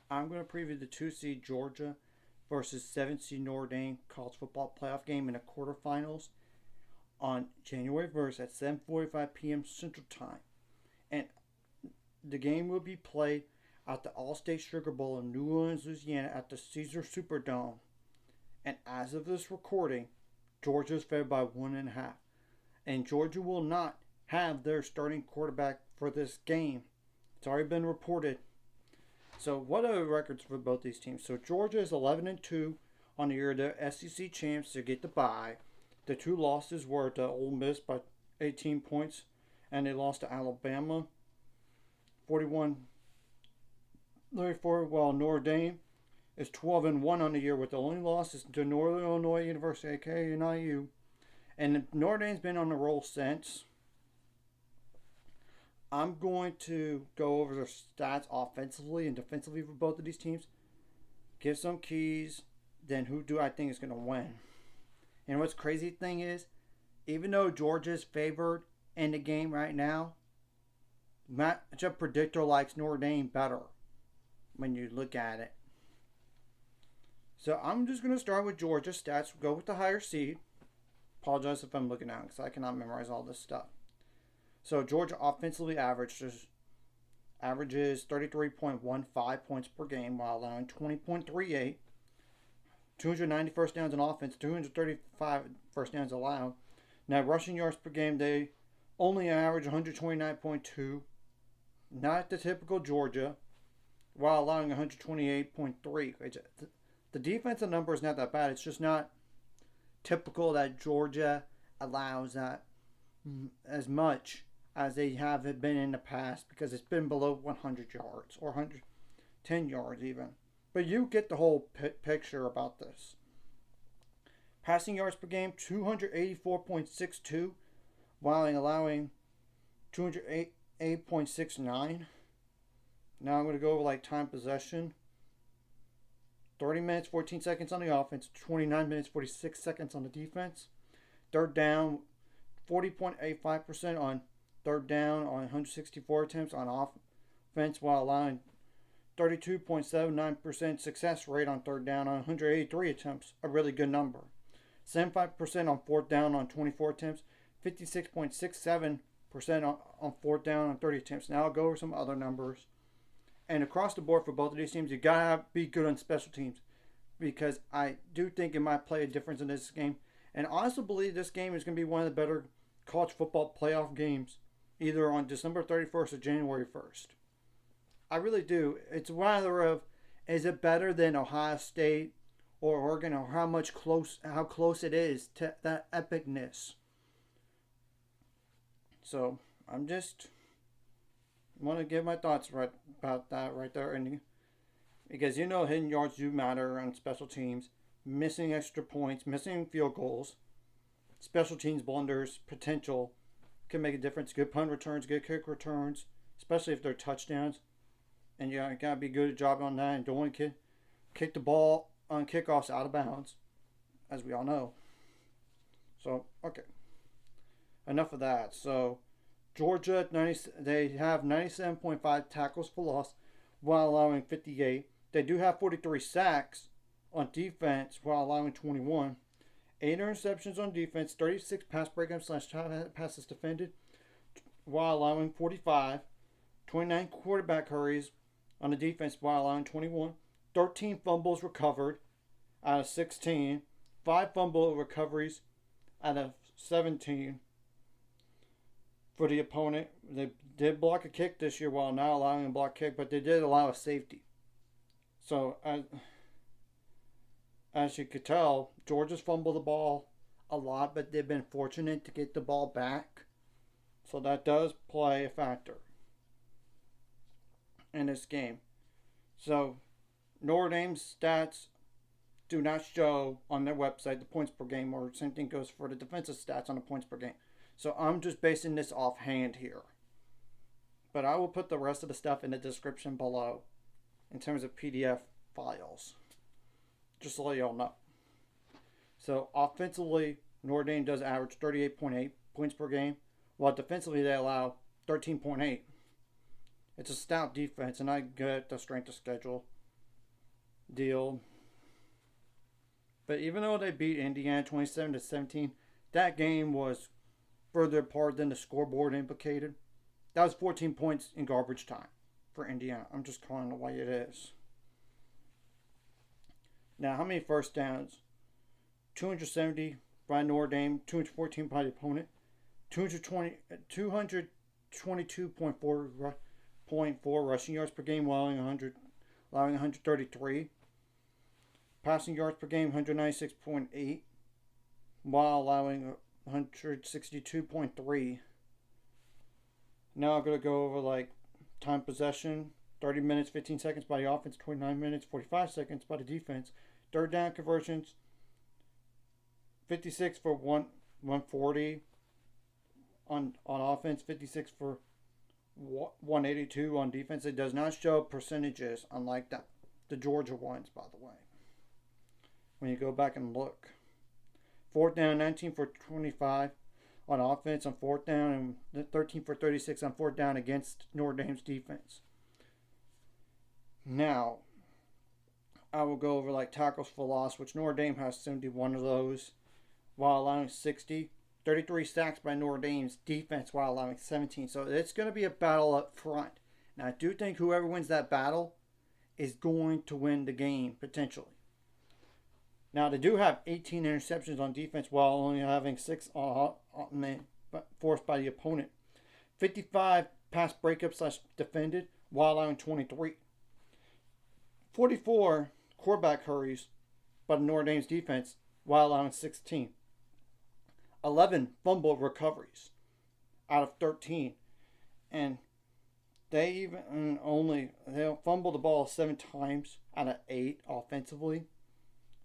I'm going to preview the 2 seed Georgia versus 7 seed Notre Dame college football playoff game in the quarterfinals on January 1st at 7:45 p.m. Central Time. And the game will be played at the All-State Sugar Bowl in New Orleans, Louisiana at the Caesars Superdome. And as of this recording, Georgia is favored by 1.5. And Georgia will not have their starting quarterback for this game. It's already been reported. So what are the records for both these teams? So Georgia is 11-2 on the year. The SEC champs to get the bye. The two losses were to Ole Miss by 18 points, and they lost to Alabama 41-34. While Notre Dame is 12-1 on the year, with the only losses to Northern Illinois University, aka NIU. And Notre Dame's been on the roll since. I'm going to go over their stats offensively and defensively for both of these teams. Give some keys. Then who do I think is going to win? And what's crazy thing is, even though Georgia's favored in the game right now, matchup predictor likes Notre Dame better when you look at it. So I'm just going to start with Georgia stats. Go with the higher seed. Apologize if I'm looking out because I cannot memorize all this stuff. So Georgia offensively averages 33.15 points per game while allowing 20.38. 290 first downs in offense, 235 first downs allowed. Now rushing yards per game, they only average 129.2. Not the typical Georgia, while allowing 128.3. The defensive number is not that bad. It's just not typical that Georgia allows that as much as they have been in the past, because it's been below 100 yards or 110 yards even. But you get the whole picture about this. Passing yards per game, 284.62, while allowing 208.69. Now I'm going to go over time possession. 30 minutes, 14 seconds on the offense, 29 minutes, 46 seconds on the defense. Third down, 40.85% on third down on 164 attempts on offense, while allowing 32.79% success rate on third down on 183 attempts, a really good number. 75% on fourth down on 24 attempts, 56.67% on fourth down on 30 attempts. Now I'll go over some other numbers. And across the board for both of these teams, you gotta be good on special teams, because I do think it might play a difference in this game. And I also believe this game is going to be one of the better college football playoff games, either on December 31st or January 1st. I really do. It's rather of, is it better than Ohio State or Oregon, or how close it is to that epicness. So I'm just want to give my thoughts about that right there, and because hidden yards do matter on special teams, missing extra points, missing field goals, special teams blunders potential can make a difference. Good punt returns, good kick returns, especially if they're touchdowns, and you gotta be good at job on that, and don't want to kick the ball on kickoffs out of bounds, as we all know. So okay, enough of that. So Georgia, they have 97.5 tackles for loss while allowing 58. They do have 43 sacks on defense while allowing 21. 8 interceptions on defense, 36 pass breakups / passes defended while allowing 45. 29 quarterback hurries on the defense while allowing 21. 13 fumbles recovered out of 16. 5 fumble recoveries out of 17. For the opponent, they did block a kick this year while not allowing a block kick, but they did allow a safety. So, as you could tell, Georgia's fumbled the ball a lot, but they've been fortunate to get the ball back. So that does play a factor in this game. So Notre Dame's stats do not show on their website the points per game, or same thing goes for the defensive stats on the points per game. So I'm just basing this offhand here. But I will put the rest of the stuff in the description below in terms of PDF files, just to let y'all know. So offensively, Notre Dame does average 38.8 points per game, while defensively they allow 13.8. It's a stout defense, and I get the strength of schedule. deal. But even though they beat Indiana 27-17, that game was further apart than the scoreboard implicated. That was 14 points in garbage time for Indiana. I'm just calling it the way it is. Now, how many first downs? 270 by Notre Dame, 214 by the opponent, 222.4 rushing yards per game, allowing 133. Passing yards per game, 196.8, while allowing 162.3. Now I'm going to go over time possession. 30 minutes, 15 seconds by the offense, 29 minutes, 45 seconds by the defense. Third down conversions, 56 for 140 on offense, 56 for 182 on defense. It does not show percentages, unlike the Georgia ones, by the way, when you go back and look. Fourth down, 19 for 25 on offense on fourth down, and 13 for 36 on fourth down against Notre Dame's defense. Now, I will go over tackles for loss, which Notre Dame has 71 of those, while allowing 60. 33 sacks by Notre Dame's defense while allowing 17. So it's going to be a battle up front. Now, I do think whoever wins that battle is going to win the game, potentially. Now, they do have 18 interceptions on defense while only having 6 forced by the opponent. 55 pass breakups / defended while allowing 23. 44 quarterback hurries by Notre Dame's defense while allowing 16. 11 fumble recoveries out of 13. And they'll fumble the ball 7 times out of 8 offensively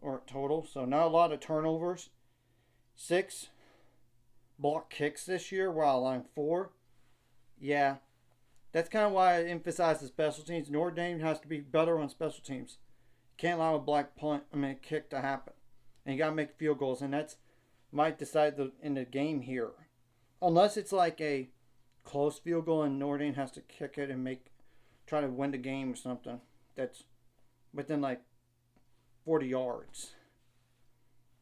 or total. So not a lot of turnovers. 6 block kicks this year while allowing 4. Yeah. That's kind of why I emphasize the special teams. Notre Dame has to be better on special teams. Can't allow a kick to happen. And you got to make field goals. And that's might decide in the game here. Unless it's a close field goal and Notre Dame has to kick it and try to win the game or something. That's within 40 yards.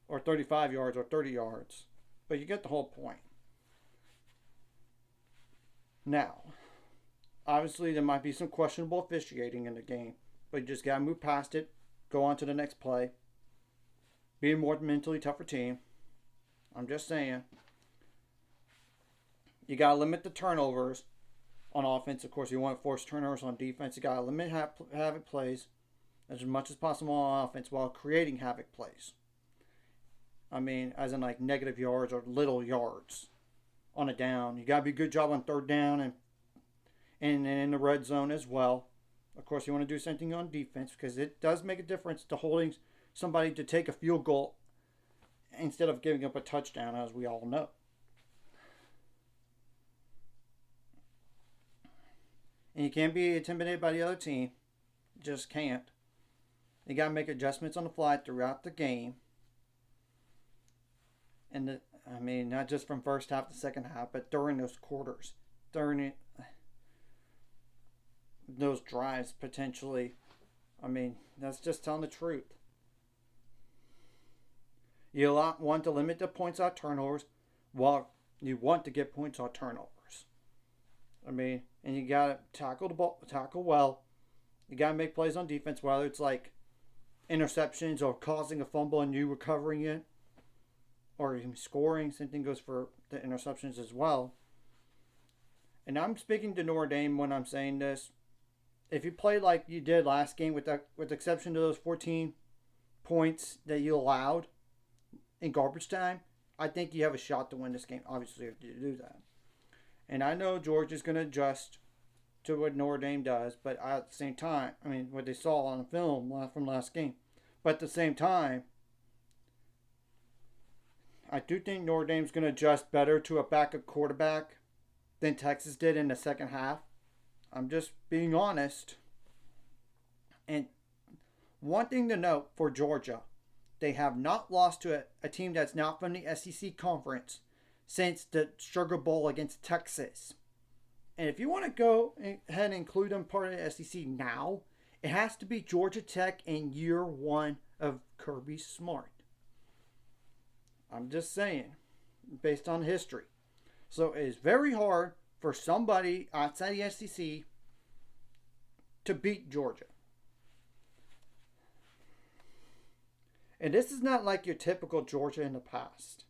Or 35 yards or 30 yards. But you get the whole point. Now, obviously there might be some questionable officiating in the game. But you just got to move past it. Go on to the next play. Be a more mentally tougher team. I'm just saying. You got to limit the turnovers on offense. Of course, you want to force turnovers on defense. You got to limit havoc plays as much as possible on offense while creating havoc plays. As in negative yards or little yards on a down. You got to be a good job on third down and in the red zone as well. Of course, you want to do something on defense because it does make a difference to holding somebody to take a field goal instead of giving up a touchdown, as we all know. And you can't be intimidated by the other team. Just can't. You got to make adjustments on the fly throughout the game. And not just from first half to second half, but during those quarters. During those drives, potentially. That's just telling the truth. You want to limit the points on turnovers while you want to get points on turnovers. And you got to tackle well. You got to make plays on defense, whether it's interceptions or causing a fumble and you recovering it or even scoring. Same thing goes for the interceptions as well. And I'm speaking to Notre Dame when I'm saying this. If you play like you did last game, with the exception to those 14 points that you allowed in garbage time, I think you have a shot to win this game, obviously, if you do that. And I know Georgia's going to adjust to what Notre Dame does, but at the same time, what they saw on the film from last game. But at the same time, I do think Notre Dame's going to adjust better to a backup quarterback than Texas did in the second half. I'm just being honest. And one thing to note for Georgia, they have not lost to a team that's not from the SEC conference since the Sugar Bowl against Texas. And if you want to go ahead and include them part of the SEC now, It has to be Georgia Tech in year one of Kirby Smart. I'm just saying, based on history. So it is very hard for somebody outside the SEC to beat Georgia. And this is not like your typical Georgia in the past.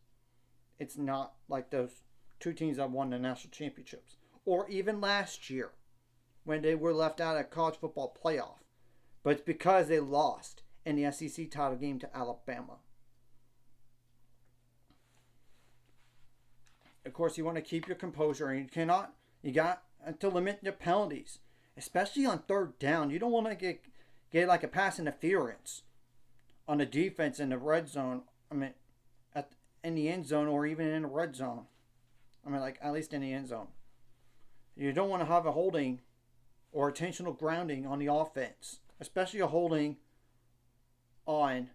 It's not like those two teams that won the national championships. Or even last year when they were left out of college football playoff. But it's because they lost in the SEC title game to Alabama. Of course, you want to keep your composure, and you got to limit your penalties, especially on third down. You don't want to get like a pass interference on the defense in the red zone. In the end zone or even in the red zone. Like at least in the end zone. You don't want to have a holding or intentional grounding on the offense, especially a holding on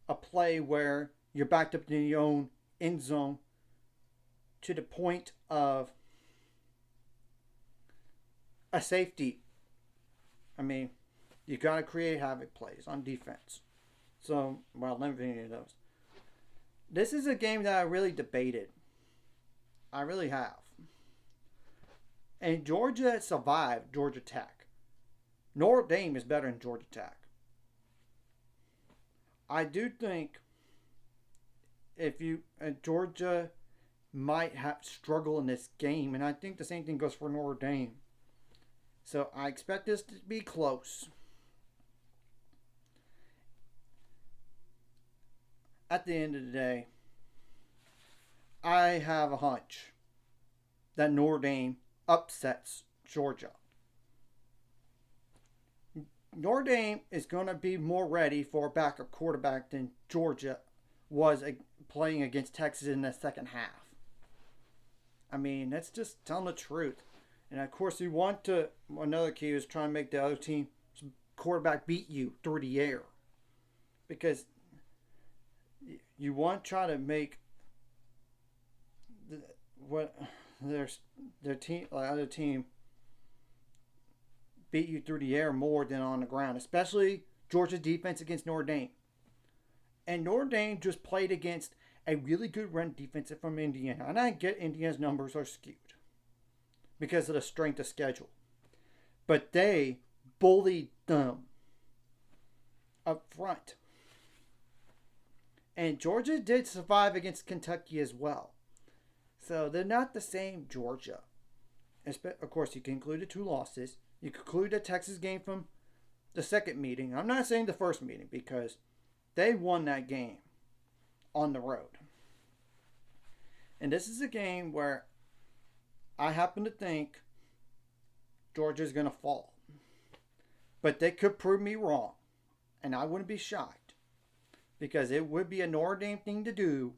a play where you're backed up in your own end zone to the point of a safety. You got to create havoc plays on defense. So, limiting those. This is a game that I really debated. I really have. And Georgia survived Georgia Tech. Notre Dame is better than Georgia Tech. I do think Georgia might have struggle in this game, and I think the same thing goes for Notre Dame. So I expect this to be close. At the end of the day, I have a hunch that Notre Dame upsets Georgia. Notre Dame is going to be more ready for a backup quarterback than Georgia was playing against Texas in the second half. That's just telling the truth. And of course, another key is trying to make the other team quarterback beat you through the air. Because you want to try to make their other team beat you through the air more than on the ground, especially Georgia's defense against Notre Dame. And Notre Dame just played against a really good run defense from Indiana. And I get Indiana's numbers are skewed because of the strength of schedule. But they bullied them up front. And Georgia did survive against Kentucky as well. So they're not the same Georgia. Of course, you can include the two losses. You can include the Texas game from the second meeting. I'm not saying the first meeting because they won that game on the road. And this is a game where I happen to think Georgia's going to fall. But they could prove me wrong. And I wouldn't be shocked. Because it would be a Notre Dame thing to do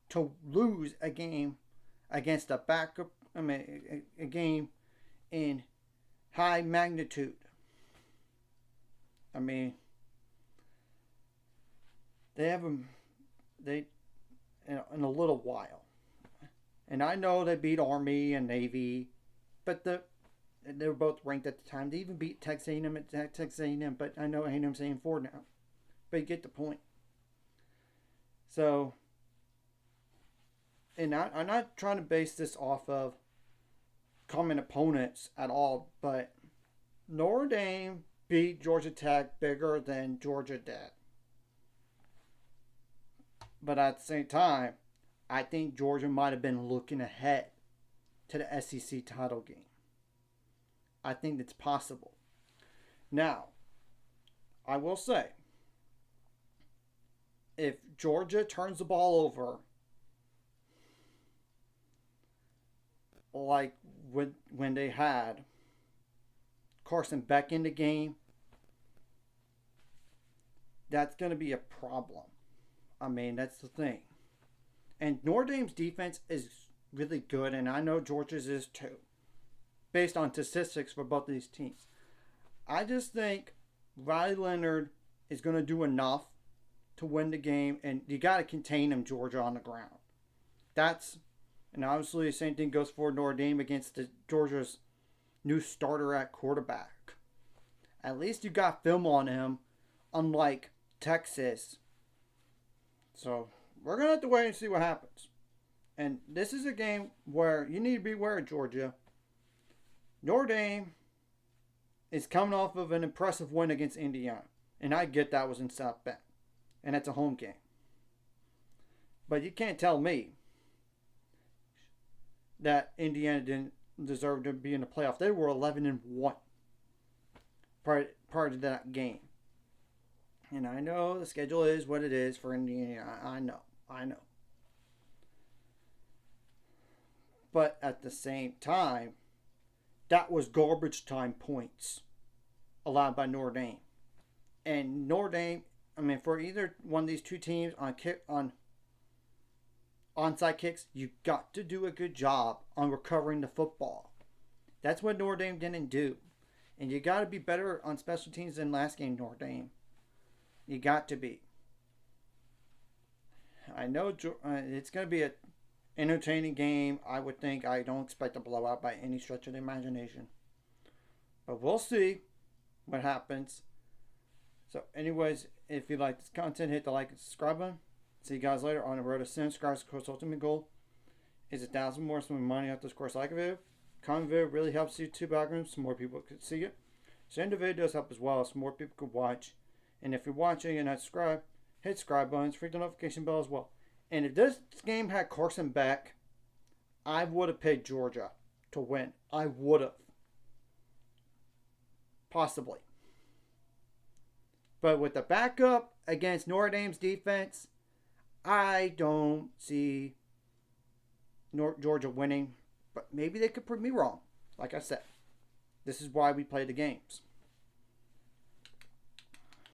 to lose a game against a backup, a game in high magnitude. They have them in a little while. And I know they beat Army and Navy, but they were both ranked at the time. They even beat Texas A&M at Texas A&M, but I know A&M's saying 4 now. But you get the point. So, and I'm not trying to base this off of common opponents at all, but Notre Dame beat Georgia Tech bigger than Georgia did. But at the same time, I think Georgia might have been looking ahead to the SEC title game. I think it's possible. Now, I will say, if Georgia turns the ball over like when they had Carson Beck in the game, that's going to be a problem. That's the thing. And Notre Dame's defense is really good, and I know Georgia's is too, based on statistics for both of these teams. I just think Riley Leonard is going to do enough to win the game, and you got to contain him, Georgia, on the ground. And obviously the same thing goes for Notre Dame against Georgia's new starter at quarterback. At least you got film on him, unlike Texas. So we're going to have to wait and see what happens. And this is a game where you need to be aware of Georgia. Notre Dame is coming off of an impressive win against Indiana. And I get that was in South Bend. And it's a home game. But you can't tell me that Indiana didn't deserve to be in the playoff. They were 11-1 prior to that game. And I know the schedule is what it is for Indiana. I know. But at the same time, that was garbage time points allowed by Notre Dame. And Notre Dame, for either one of these two teams on onside kicks, you got to do a good job on recovering the football. That's what Notre Dame didn't do. And you got to be better on special teams than last game, Notre Dame. You got to be. I know it's going to be an entertaining game, I would think. I don't expect a blowout by any stretch of the imagination. But we'll see what happens. So anyways, if you like this content, hit the like and subscribe button. See you guys later on the road to 10 subscribers. Of course, ultimate goal is 1,000 more, so money after this course. Like a video. Comment video really helps YouTube algorithm so more people can see it. Sharing the video does help as well so more people can watch. And if you're watching and not subscribed, hit subscribe button, freak the notification bell as well. And if this game had Carson back, I would have picked Georgia to win. I would have. Possibly. But with the backup against Notre Dame's defense, I don't see Georgia winning. But maybe they could prove me wrong. Like I said, this is why we play the games.